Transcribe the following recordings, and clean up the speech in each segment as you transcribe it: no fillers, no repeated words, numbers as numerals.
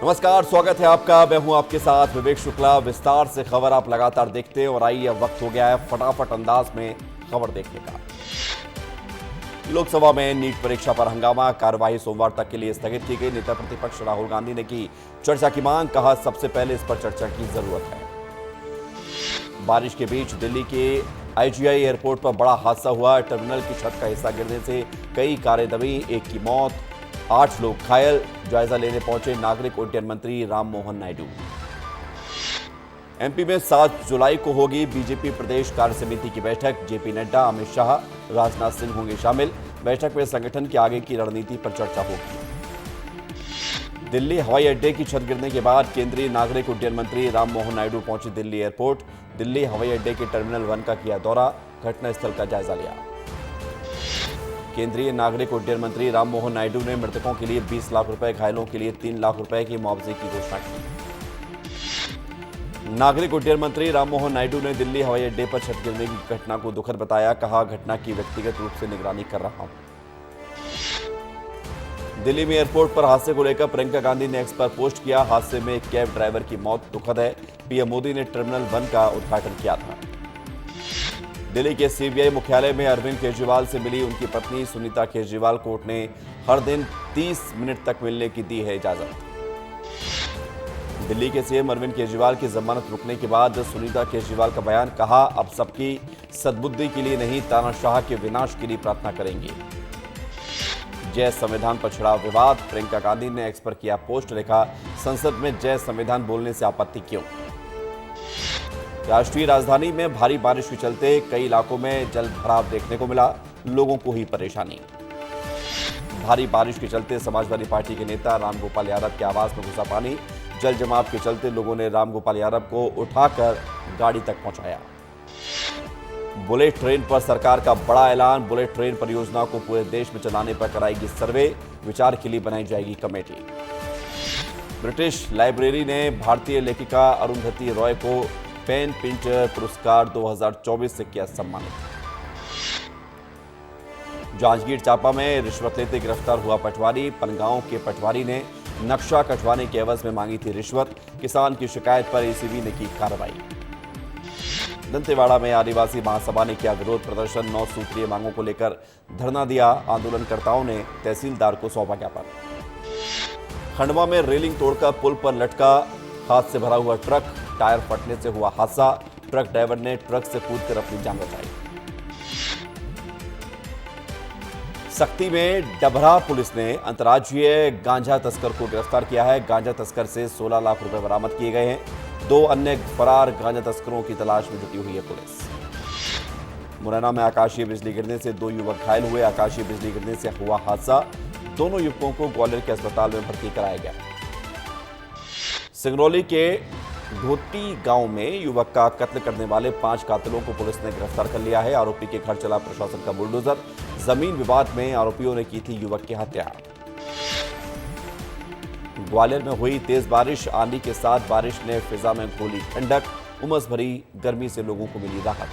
नमस्कार, स्वागत है आपका। मैं हूं आपके साथ विवेक शुक्ला। विस्तार से खबर आप लगातार देखते हैं और आइए अब वक्त हो गया है फटाफट अंदाज में खबर देखने का। लोकसभा में नीट परीक्षा पर हंगामा, कार्यवाही सोमवार तक के लिए स्थगित की गई। नेता प्रतिपक्ष राहुल गांधी ने की चर्चा की मांग, कहा सबसे पहले इस पर चर्चा की जरूरत है। बारिश के बीच दिल्ली के IGI एयरपोर्ट पर बड़ा हादसा हुआ। टर्मिनल की छत का हिस्सा गिरने से कई कारें दबी, एक की मौत, 8 लोग घायल। जायजा लेने पहुंचे नागरिक उड्डयन मंत्री राममोहन नायडू। MP में 7 जुलाई को होगी बीजेपी प्रदेश कार्य समिति की बैठक। JP नड्डा, अमित शाह, राजनाथ सिंह होंगे शामिल। बैठक में संगठन के आगे की रणनीति पर चर्चा होगी। दिल्ली हवाई अड्डे की छत गिरने के बाद केंद्रीय नागरिक उड्डयन मंत्री राममोहन नायडू पहुंचे दिल्ली एयरपोर्ट। दिल्ली हवाई अड्डे के टर्मिनल 1 का किया दौरा, घटनास्थल का जायजा लिया। केंद्रीय नागरिक उड्डयन मंत्री राममोहन नायडू ने मृतकों के लिए 20 लाख रुपए, घायलों के लिए 3 लाख रुपए की मुआवजे की घोषणा की। नागरिक उड्डयन मंत्री राममोहन नायडू ने दिल्ली हवाई अड्डे पर छत गिरने की घटना को दुखद बताया, कहा घटना की व्यक्तिगत रूप से निगरानी कर रहा हूं। दिल्ली में एयरपोर्ट पर हादसे को लेकर प्रियंका गांधी ने एक्स पर पोस्ट किया, हादसे में एक कैब ड्राइवर की मौत दुखद है। PM मोदी ने टर्मिनल 1 का उद्घाटन किया था। दिल्ली के CBI मुख्यालय में अरविंद केजरीवाल से मिली उनकी पत्नी सुनीता केजरीवाल। कोर्ट ने हर दिन 30 मिनट तक मिलने की दी है इजाजत। दिल्ली के CM अरविंद केजरीवाल की जमानत रुकने के बाद सुनीता केजरीवाल का बयान, कहा अब सबकी सद्बुद्धि के लिए नहीं, तानाशाह के विनाश के लिए प्रार्थना करेंगे। जय संविधान पर छिड़ा विवाद, प्रियंका गांधी ने एक्स पर किया पोस्ट, लिखा संसद में जय संविधान बोलने से आपत्ति क्यों। राष्ट्रीय राजधानी में भारी बारिश के चलते कई इलाकों में जल भराव देखने को मिला, लोगों को हुई परेशानी। भारी बारिश के चलते समाजवादी पार्टी के नेता रामगोपाल यादव के आवास में घुसा पानी। जल जमाव के चलते लोगों ने रामगोपाल यादव को उठाकर गाड़ी तक पहुंचाया। बुलेट ट्रेन पर सरकार का बड़ा ऐलान, बुलेट ट्रेन परियोजना को पूरे देश में चलाने पर कराएगी सर्वे, विचार के लिए बनाई जाएगी कमेटी। ब्रिटिश लाइब्रेरी ने भारतीय लेखिका अरुंधति रॉय को पेन पिंटर पुरस्कार 2024 से किया सम्मानित। जांजगीर चांपा में रिश्वत लेते गिरफ्तार हुआ पटवारी। पनगांव के पटवारी ने नक्शा कटवाने के एवज में मांगी थी रिश्वत। किसान की शिकायत पर ACB ने की कार्रवाई। दंतेवाड़ा में आदिवासी महासभा ने किया विरोध प्रदर्शन। 9 सूत्रीय मांगों को लेकर धरना दिया। आंदोलनकर्ताओं ने तहसीलदार को सौंपा ज्ञापन। खंडवा में रेलिंग तोड़कर पुल पर लटका हाथ से भरा हुआ ट्रक, टायर फटने से हुआ हादसा। ट्रक ड्राइवर ने ट्रक से कूदकर अपनी जान बचाई। सक्ती में डभरा पुलिस ने अंतर्राज्यीय गांजा तस्कर को गिरफ्तार किया है। गांजा तस्कर से 16 लाख रुपए बरामद किए गए हैं। 2 अन्य फरार गांजा तस्करों की तलाश में जुटी हुई है पुलिस। मुरैना में आकाशीय बिजली गिरने से 2 युवक घायल हुए। आकाशीय बिजली गिरने से हुआ हादसा, दोनों युवकों को ग्वालियर के अस्पताल में भर्ती कराया गया। सिंगरौली के धोती गांव में युवक का कत्ल करने वाले 5 कातिलों को पुलिस ने गिरफ्तार कर लिया है। आरोपी के घर चला प्रशासन का बुलडोजर। जमीन विवाद में आरोपियों ने की थी युवक की हत्या। ग्वालियर में हुई तेज बारिश, आंधी के साथ बारिश ने फिजा में घोली ठंडक। उमस भरी गर्मी से लोगों को मिली राहत।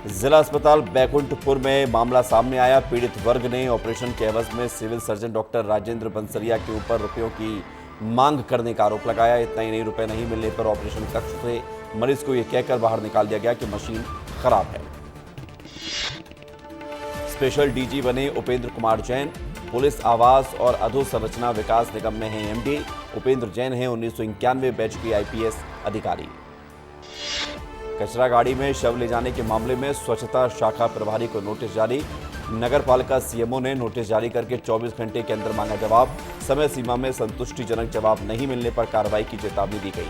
जिला अस्पताल बैकुंठपुर में मामला सामने आया। पीड़ित वर्ग ने ऑपरेशन के एवज में सिविल सर्जन डॉक्टर राजेंद्र बंसरिया के ऊपर रुपयों की मांग करने का आरोप लगाया। इतना ही नहीं, रुपए नहीं मिलने पर ऑपरेशन कक्ष से मरीज को यह कहकर बाहर निकाल दिया गया कि मशीन खराब है। स्पेशल DG बने उपेंद्र कुमार जैन। पुलिस आवास और अधोसंरचना विकास निगम में हैं MD। उपेंद्र जैन हैं 1991 बैच के IPS अधिकारी। कचरा गाड़ी में शव ले जाने के मामले में स्वच्छता शाखा प्रभारी को नोटिस जारी। नगर पालिका CMO ने नोटिस जारी करके 24 घंटे के अंदर मांगा जवाब। समय सीमा में संतुष्टिजनक जवाब नहीं मिलने पर कार्रवाई की चेतावनी दी गई।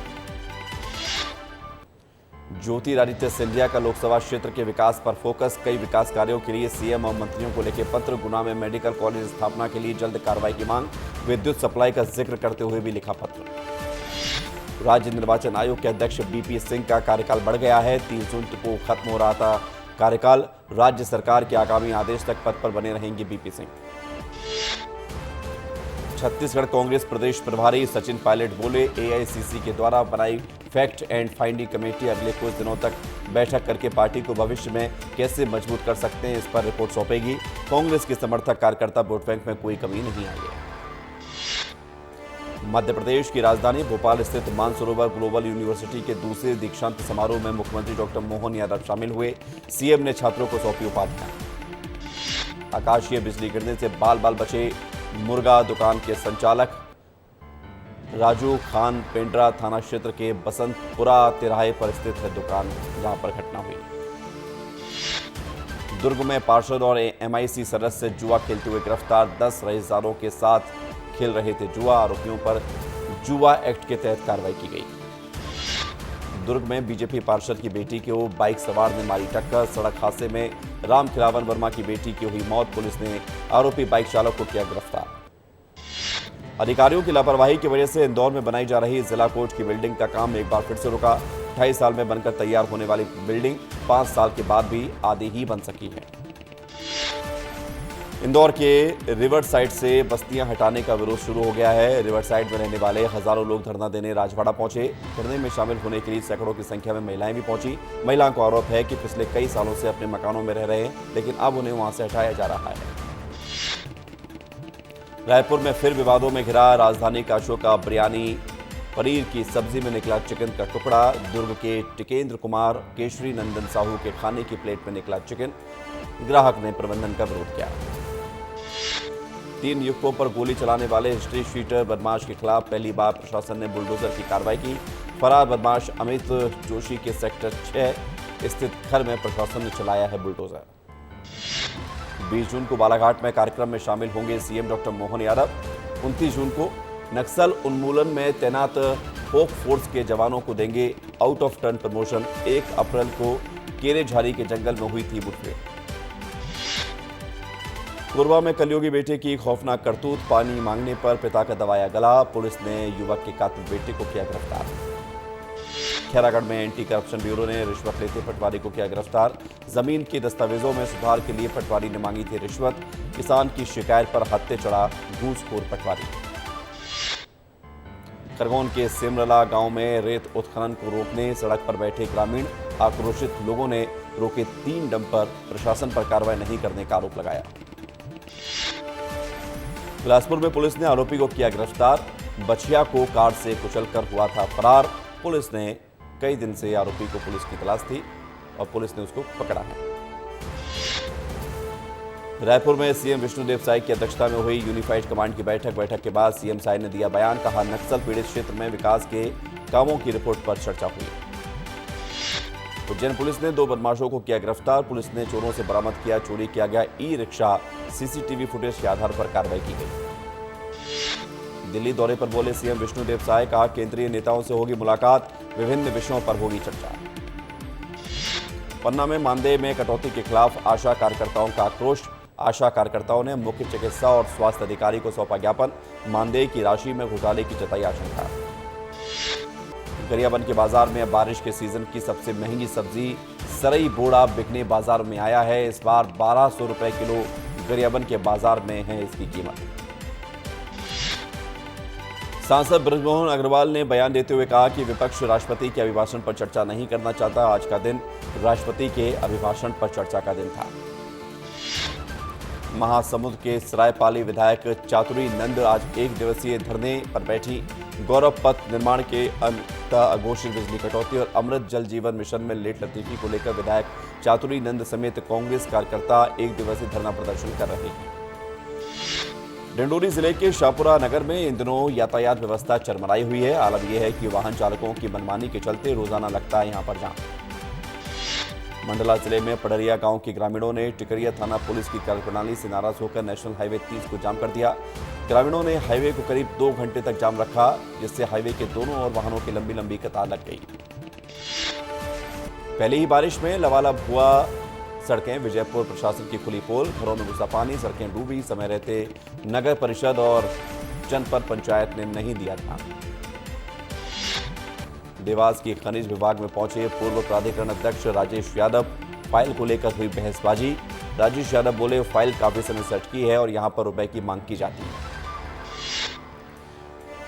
ज्योतिरादित्य सिंधिया का लोकसभा क्षेत्र के विकास पर फोकस। कई विकास कार्यों के लिए CM और मंत्रियों को लेकर पत्र। गुना में मेडिकल कॉलेज स्थापना के लिए जल्द कार्रवाई की मांग। विद्युत सप्लाई का जिक्र करते हुए भी लिखा पत्र। राज्य निर्वाचन आयोग के अध्यक्ष BP सिंह का कार्यकाल बढ़ गया है। 30 जून को खत्म हो रहा था कार्यकाल। राज्य सरकार के आगामी आदेश तक पद पर बने रहेंगे BP सिंह। छत्तीसगढ़ कांग्रेस प्रदेश प्रभारी सचिन पायलट बोले, AICC के द्वारा बनाई फैक्ट एंड फाइंडिंग कमेटी अगले कुछ दिनों तक बैठक करके पार्टी को भविष्य में कैसे मजबूत कर सकते हैं, इस पर रिपोर्ट सौंपेगी। कांग्रेस के समर्थक कार्यकर्ता वोट बैंक में कोई कमी नहीं आई है। मध्य प्रदेश की राजधानी भोपाल स्थित मानसरोवर ग्लोबल यूनिवर्सिटी के दूसरे दीक्षांत समारोह में मुख्यमंत्री डॉक्टर मोहन यादव शामिल हुए। सीएम ने छात्रों को सौंपी उपाधियां। आकाशीय बिजली गिरने से बाल बाल बचे मुर्गा दुकान के संचालक राजू खान पेंड्रा थाना क्षेत्र के बसंतपुरा तिराहे पर स्थित है दुकान, जहां पर घटना हुई। दुर्ग में पार्षद और एमआईसी सदस्य जुआ खेलते हुए गिरफ्तार। 10 रईसदारों के साथ खेल रहे थे जुआ। आरोपियों पर जुआ एक्ट के तहत कार्रवाई की गई। दुर्ग में बीजेपी पार्षद की बेटी को बाइक सवार ने मारी टक्कर। सड़क हादसे में राम खिलावन वर्मा की बेटी की हुई मौत। पुलिस ने आरोपी बाइक चालक को किया गिरफ्तार। अधिकारियों की लापरवाही की वजह से इंदौर में बनाई जा रही जिला कोर्ट की बिल्डिंग का काम एक बार फिर से रुका। 28 साल में बनकर तैयार होने वाली बिल्डिंग 5 साल के बाद भी आधी ही बन सकी है। इंदौर के रिवर साइड से बस्तियां हटाने का विरोध शुरू हो गया है। रिवर साइड में रहने वाले हजारों लोग धरना देने राजवाड़ा पहुंचे। धरने में शामिल होने के लिए सैकड़ों की संख्या में महिलाएं भी पहुंची। महिलाओं का आरोप है कि पिछले कई सालों से अपने मकानों में रह रहे हैं, लेकिन अब उन्हें वहां से हटाया जा रहा है। रायपुर में फिर विवादों में घिरा राजधानी का अशोक का बिरयानी। पनीर की सब्जी में निकला चिकन का टुकड़ा। दुर्ग के टिकेंद्र कुमार केशरी नंदन साहू के खाने की प्लेट में निकला चिकन। ग्राहक ने प्रबंधन का विरोध किया। 3 युवकों पर गोली चलाने वाले हिस्ट्री शीटर बदमाश के खिलाफ पहली बार प्रशासन ने बुलडोजर की कार्रवाई की। फरार बदमाश अमित जोशी के सेक्टर 6 स्थित घर में प्रशासन ने चलाया है बुलडोजर। 20 जून को बालाघाट में कार्यक्रम में शामिल होंगे सीएम डॉक्टर मोहन यादव। 29 जून को नक्सल उन्मूलन में तैनात होप फोर्स के जवानों को देंगे आउट ऑफ टर्न प्रमोशन। 1 अप्रैल को केरेझारी के जंगल में हुई थी मुठभेड़। कोरबा में कलयुगी बेटे की खौफनाक करतूत। पानी मांगने पर पिता का दबाया गला। पुलिस ने युवक के कातिल बेटे को किया गिरफ्तार। खैरागढ़ में एंटी करप्शन ब्यूरो ने रिश्वत लेते पटवारी को किया गिरफ्तार। जमीन के दस्तावेजों में सुधार के लिए पटवारी ने मांगी थी रिश्वत। किसान की शिकायत पर हत्थे चढ़ा घूसखोर पटवारी। खरगोन के सिमरला गांव में रेत उत्खनन को रोकने सड़क पर बैठे ग्रामीण। आक्रोशित लोगों ने रोके 3 डंपर। प्रशासन पर कार्रवाई नहीं करने का आरोप लगाया। बिलासपुर में पुलिस ने आरोपी को किया गिरफ्तार। बछिया को कार से कुचलकर हुआ था फरार। पुलिस ने कई दिन से आरोपी को पुलिस की तलाश थी और पुलिस ने उसको पकड़ा है। रायपुर में सीएम विष्णुदेव साय की अध्यक्षता में हुई यूनिफाइड कमांड की बैठक के बाद सीएम साय ने दिया बयान। कहा, नक्सल पीड़ित क्षेत्र में विकास के कामों की रिपोर्ट पर चर्चा हुई। उज्जैन पुलिस ने 2 बदमाशों को किया गिरफ्तार। पुलिस ने चोरों से बरामद किया चोरी किया गया ई-रिक्शा। सीसीटीवी फुटेज के आधार पर कार्रवाई की गई। दिल्ली दौरे पर बोले सीएम विष्णुदेव साय। कहा, केंद्रीय नेताओं से होगी मुलाकात। विभिन्न विषयों पर होगी चर्चा। पन्ना में मानदेय में कटौती के खिलाफ आशा कार्यकर्ताओं का आक्रोश। आशा कार्यकर्ताओं ने मुख्य चिकित्सा और स्वास्थ्य अधिकारी को सौंपा ज्ञापन। मानदेय की राशि में घोटाले की जताई आशंका। गरियाबंद के बाजार में अब बारिश के सीजन की सबसे महंगी सब्जी सरई बोड़ा बिकने बाजार में आया है। इस बार 1200 रुपए किलो गरियाबंद के बाजार में है इसकी कीमत। सांसद ब्रजमोहन अग्रवाल ने बयान देते हुए कहा कि विपक्ष राष्ट्रपति के अभिभाषण पर चर्चा नहीं करना चाहता। आज का दिन राष्ट्रपति के अभिभाषण पर चर्चा का दिन था। महासमुंद के सरायपाली विधायक चातुरी नंद आज 1 दिवसीय धरने पर बैठी। गौरव पथ निर्माण के अंत अघोषित बिजली कटौती और अमृत जल जीवन मिशन में लेट लतीफी को लेकर विधायक चातुरी नंद समेत कांग्रेस कार्यकर्ता 1 दिवसीय धरना प्रदर्शन कर रहे हैं। डिंडोरी जिले के शाहपुरा नगर में इन दिनों यातायात व्यवस्था चरमराई हुई है। आलम यह है कि वाहन चालकों की मनमानी के चलते रोजाना लगता है यहां पर जाम। मंडला जिले में पडरिया गांव के ग्रामीणों ने टिकरिया थाना पुलिस की कार्यप्रणाली से नाराज होकर नेशनल हाईवे 30 को जाम कर दिया। ग्रामीणों ने हाईवे को करीब 2 घंटे तक जाम रखा, जिससे हाईवे के दोनों ओर वाहनों की लंबी लंबी कतार लग गई। पहले ही बारिश में लबालब हुआ सड़कें। विजयपुर प्रशासन की खुली पोल। घरों में घुसा पानी। सड़कें डूबी। समय रहते नगर परिषद और जनपद पंचायत ने नहीं दिया ध्यान। देवास की खनिज विभाग में पहुंचे पूर्व प्राधिकरण अध्यक्ष राजेश यादव। फाइल को लेकर हुई बहसबाजी। राजेश यादव बोले, फाइल काफी समय से अटकी है और यहां पर रुपए की मांग की जाती है।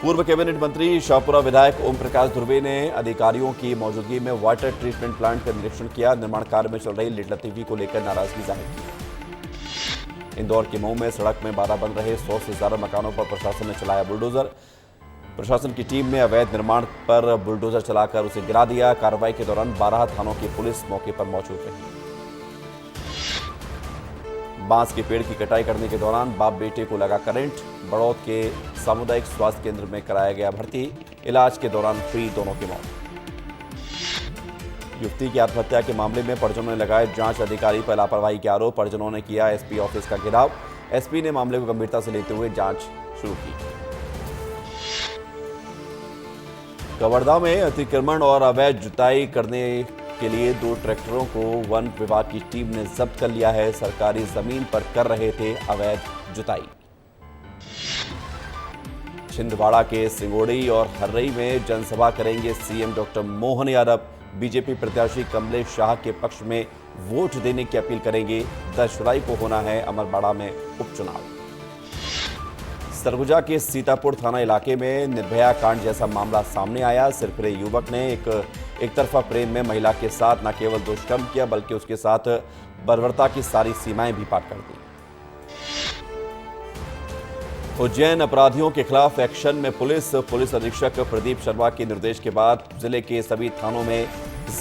पूर्व कैबिनेट मंत्री शाहपुरा विधायक ओम प्रकाश ध्रुवे ने अधिकारियों की मौजूदगी में वाटर ट्रीटमेंट प्लांट का निरीक्षण किया। निर्माण कार्य में चल रही लेट लतीफी को लेकर नाराजगी जाहिर की। इंदौर के मऊ में सड़क में बाधा बन रहे 100 से ज्यादा मकानों पर प्रशासन ने चलाया बुलडोजर। प्रशासन की टीम ने अवैध निर्माण पर बुलडोजर चलाकर उसे गिरा दिया। कार्रवाई के दौरान 12 थानों की पुलिस मौके पर मौजूद रही। बांस के पेड़ की कटाई करने के दौरान बाप बेटे को लगा करंट। बड़ौद के सामुदायिक स्वास्थ्य केंद्र में कराया गया भर्ती। इलाज के दौरान हुई दोनों की मौत। युवती की आत्महत्या के मामले में परिजनों ने लगाए जांच अधिकारी पर लापरवाही के आरोप। परिजनों ने किया एसपी ऑफिस का घेराव। एसपी ने मामले को गंभीरता से लेते हुए जांच शुरू की। कवर्धा में अतिक्रमण और अवैध जुताई करने के लिए 2 ट्रैक्टरों को वन विभाग की टीम ने जब्त कर लिया है। सरकारी जमीन पर कर रहे थे अवैध जुताई। छिंदवाड़ा के सिंगोड़ी और हर्रई में जनसभा करेंगे CM doctor Mohan Yadav. BJP प्रत्याशी कमलेश शाह के पक्ष में वोट देने की अपील करेंगे। 10 जुलाई को होना है अमरवाड़ा में उपचुनाव। सरगुजा के सीतापुर थाना इलाके में निर्भया कांड जैसा मामला सामने आया। सिरफिरे युवक ने एक तरफा प्रेम में महिला के साथ न केवल दुष्कर्म किया बल्कि उसके साथ बर्बरता की सारी सीमाएं भी पार कर दी। उज्जैन अपराधियों के खिलाफ एक्शन में पुलिस अधीक्षक प्रदीप शर्मा के निर्देश के बाद जिले के सभी थानों में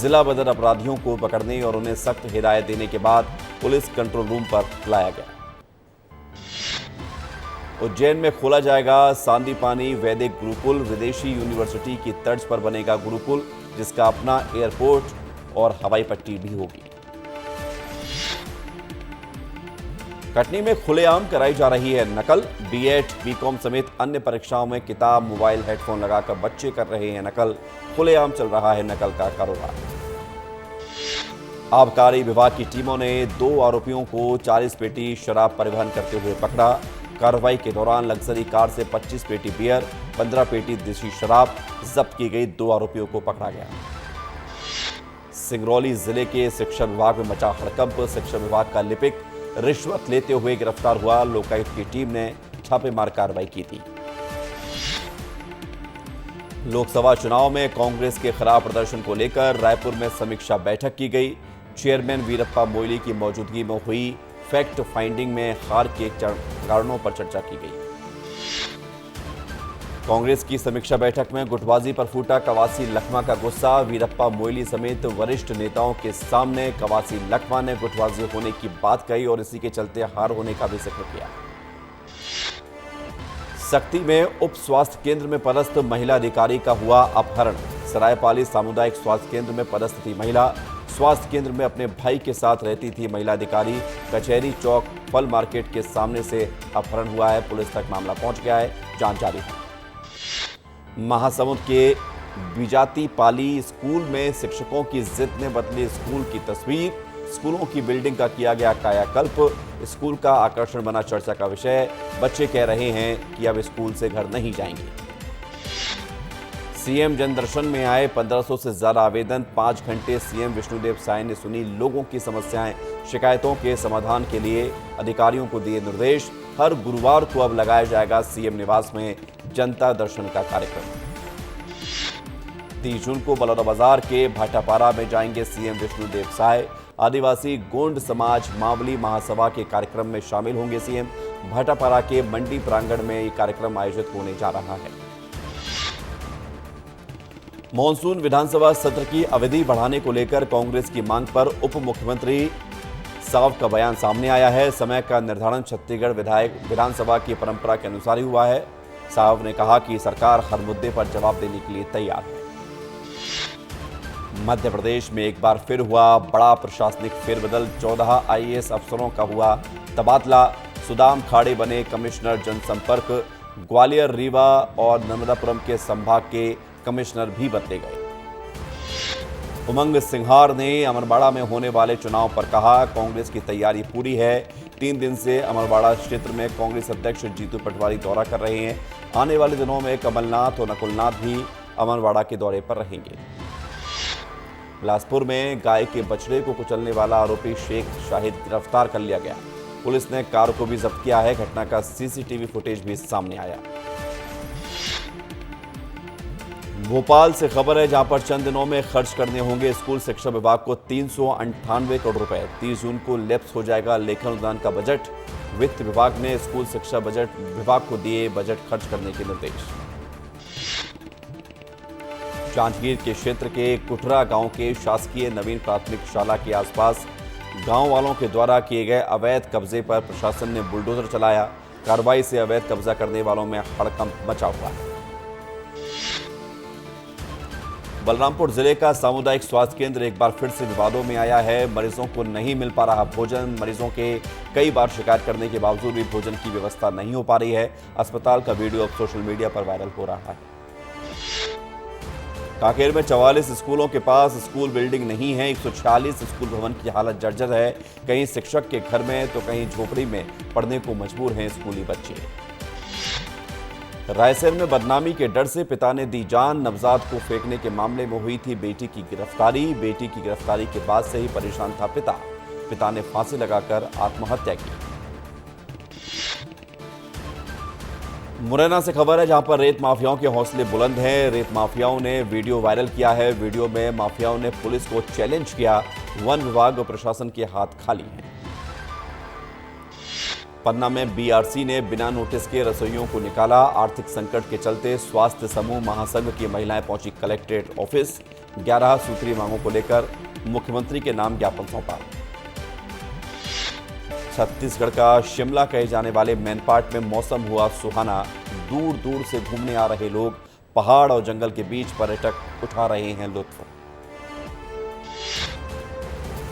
जिला बदर अपराधियों को पकड़ने और उन्हें सख्त हिदायत देने के बाद पुलिस कंट्रोल रूम पर लाया गया। उज्जैन में खोला जाएगा सांदीपानी वैदिक गुरुकुल। विदेशी यूनिवर्सिटी की तर्ज पर बनेगा गुरुकुल, जिसका अपना एयरपोर्ट और हवाई पट्टी भी होगी। कटनी में खुलेआम कराई जा रही है नकल। बीएड, बीकॉम समेत अन्य परीक्षाओं में किताब, मोबाइल, हेडफोन लगाकर बच्चे कर रहे हैं नकल। खुलेआम चल रहा है नकल का कारोबार। आबकारी विभाग की टीमों ने 2 आरोपियों को 40 पेटी शराब परिवहन करते हुए पकड़ा। कार्रवाई के दौरान लग्जरी कार से 25 पेटी बियर, 15 पेटी देसी शराब जब्त की गई। 2 आरोपियों को पकड़ा गया। सिंगरौली जिले के शिक्षा विभाग में मचा हड़कंप। शिक्षा विभाग का लिपिक रिश्वत लेते हुए गिरफ्तार हुआ। लोकायुक्त की टीम ने छापेमार कार्रवाई की थी। लोकसभा चुनाव में कांग्रेस के खराब प्रदर्शन को लेकर रायपुर में समीक्षा बैठक की गई। चेयरमैन वीरप्पा मोइली की मौजूदगी में हुई फैक्ट फाइंडिंग में हार के कारणों पर चर्चा की गई। कांग्रेस की समीक्षा बैठक में गुटबाजी पर फूटा कवासी लखमा का गुस्सा। वीरप्पा मोइली समेत वरिष्ठ नेताओं के सामने कवासी लखमा ने गुटबाजी होने की बात कही और इसी के चलते हार होने का भी जिक्र किया। सक्ती में उप स्वास्थ्य केंद्र में पदस्थ महिला अधिकारी का हुआ अपहरण। सरायपाली सामुदायिक स्वास्थ्य केंद्र में पदस्थ थी महिला। स्वास्थ्य केंद्र में अपने भाई के साथ रहती थी महिला अधिकारी। कचहरी चौक फल मार्केट के सामने से अपहरण हुआ है। पुलिस तक मामला पहुंच गया है, जांच जारी है। महासमुंद के बिजाती पाली स्कूल में शिक्षकों की जिद ने बदली स्कूल की तस्वीर। स्कूलों की बिल्डिंग का किया गया कायाकल्प। स्कूल का आकर्षण बना चर्चा का विषय। बच्चे कह रहे हैं कि अब स्कूल से घर नहीं जाएंगे। सीएम जनदर्शन में आए 1500 से ज्यादा आवेदन। 5 घंटे सीएम विष्णुदेव साय ने सुनी लोगों की समस्याएं। शिकायतों के समाधान के लिए अधिकारियों को दिए निर्देश। हर गुरुवार को अब लगाया जाएगा सीएम निवास में जनता दर्शन का कार्यक्रम। 30 जून को बलौदाबाजार के भाटापारा में जाएंगे सीएम विष्णुदेव साय। आदिवासी गोंड समाज मावली महासभा के कार्यक्रम में शामिल होंगे सीएम। भाटापारा के मंडी प्रांगण में यह कार्यक्रम आयोजित होने जा रहा है। मॉनसून विधानसभा सत्र की अवधि बढ़ाने को लेकर कांग्रेस की मांग पर उप मुख्यमंत्री साव का बयान सामने आया है। समय का निर्धारण छत्तीसगढ़ विधानसभा की परंपरा के अनुसार ही हुआ है। साव ने कहा कि सरकार हर मुद्दे पर जवाब देने के लिए तैयार है। मध्य प्रदेश में एक बार फिर हुआ बड़ा प्रशासनिक फेरबदल। 14 आईएएस अफसरों का हुआ तबादला। सुदाम खाड़े बने कमिश्नर जनसंपर्क। ग्वालियर, रीवा और नर्मदापुरम के संभाग के कमिश्नर भी बदले गए। उमंग सिंघार ने अमरवाड़ा में होने वाले चुनाव पर कहा, कांग्रेस की तैयारी पूरी है। 3 दिन से अमरवाड़ा क्षेत्र में कांग्रेस अध्यक्ष जीतू पटवारी दौरा कर रहे हैं। आने वाले दिनों में कमलनाथ और नकुलनाथ भी अमरवाड़ा के दौरे पर रहेंगे। बिलासपुर में गाय के बछड़े को कुचलने वाला आरोपी शेख शाहिद गिरफ्तार कर लिया गया। पुलिस ने कार को भी जब्त किया है। घटना का सीसीटीवी फुटेज भी सामने आया। भोपाल से खबर है, जहां पर चंद दिनों में खर्च करने होंगे स्कूल शिक्षा विभाग को 398 करोड़ रुपए। 30 जून को लैप्स हो जाएगा लेखन अनुदान का बजट। वित्त विभाग ने स्कूल शिक्षा बजट विभाग को दिए बजट खर्च करने के निर्देश। जांजगीर के क्षेत्र के कुटरा गांव के शासकीय नवीन प्राथमिक शाला के आसपास गांव वालों के द्वारा किए गए अवैध कब्जे पर प्रशासन ने बुलडोजर चलाया। कार्रवाई से अवैध कब्जा करने वालों में हड़कंप मचा हुआ है। बलरामपुर जिले का सामुदायिक स्वास्थ्य केंद्र एक बार फिर से विवादों में आया है। मरीजों को नहीं मिल पा रहा भोजन। मरीजों के कई बार शिकायत करने के बावजूद भी भोजन की व्यवस्था नहीं हो पा रही है। अस्पताल का वीडियो अब सोशल मीडिया पर वायरल हो रहा है। कांकेर में 44 स्कूलों के पास स्कूल बिल्डिंग नहीं है। 146 स्कूल भवन की हालत जर्जर है। कहीं शिक्षक के घर में तो कहीं झोपड़ी में पढ़ने को मजबूर हैं स्कूली बच्चे। रायसेन में बदनामी के डर से पिता ने दी जान। नवजात को फेंकने के मामले में हुई थी बेटी की गिरफ्तारी। बेटी की गिरफ्तारी के बाद से ही परेशान था पिता ने फांसी लगाकर आत्महत्या की। मुरैना से खबर है, जहां पर रेत माफियाओं के हौसले बुलंद हैं। रेत माफियाओं ने वीडियो वायरल किया है। वीडियो में माफियाओं ने पुलिस को चैलेंज किया। वन विभाग और प्रशासन के हाथ खाली हैं। पन्ना में बीआरसी ने बिना नोटिस के रसोइयों को निकाला। आर्थिक संकट के चलते स्वास्थ्य समूह महासंघ की महिलाएं पहुंची कलेक्ट्रेट ऑफिस। 11 सूत्रीय मांगों को लेकर मुख्यमंत्री के नाम ज्ञापन सौंपा। छत्तीसगढ़ का शिमला कहे जाने वाले मैनपाट में मौसम हुआ सुहाना। दूर दूर से घूमने आ रहे लोग पहाड़ और जंगल के बीच पर्यटक उठा रहे हैं लुत्फ।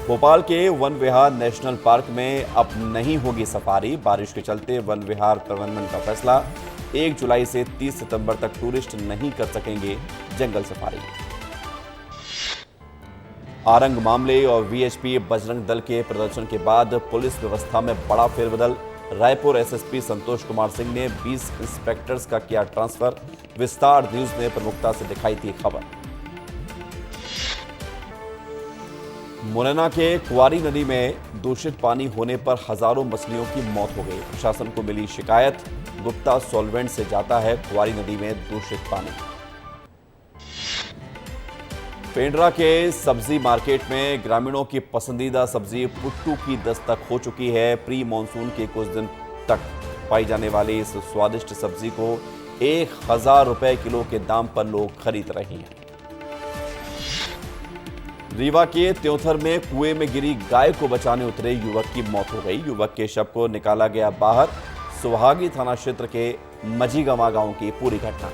भोपाल के वन विहार नेशनल पार्क में अब नहीं होगी सफारी। बारिश के चलते वन विहार प्रबंधन का फैसला। 1 जुलाई से 30 सितंबर तक टूरिस्ट नहीं कर सकेंगे जंगल सफारी। आरंग मामले और वीएचपी बजरंग दल के प्रदर्शन के बाद पुलिस व्यवस्था में बड़ा फेरबदल। रायपुर एसएसपी संतोष कुमार सिंह ने 20 इंस्पेक्टर्स का किया ट्रांसफर। विस्तार न्यूज ने प्रमुखता से दिखाई थी खबर। मुरैना के कुआरी नदी में दूषित पानी होने पर हजारों मछलियों की मौत हो गई। प्रशासन को मिली शिकायत। गुप्ता सॉल्वेंट से जाता है कुआरी नदी में दूषित पानी। पेंड्रा के सब्जी मार्केट में ग्रामीणों की पसंदीदा सब्जी पुट्टू की दस्तक हो चुकी है। प्री मॉनसून के कुछ दिन तक पाई जाने वाली इस स्वादिष्ट सब्जी को 1000 रुपए किलो के दाम पर लोग खरीद रहे हैं। रीवा के त्योंथर में कुएं में गिरी गाय को बचाने उतरे युवक की मौत हो गई। युवक के शव को निकाला गया बाहर। सुहागी थाना क्षेत्र के मझीगवा गांव की पूरी घटना।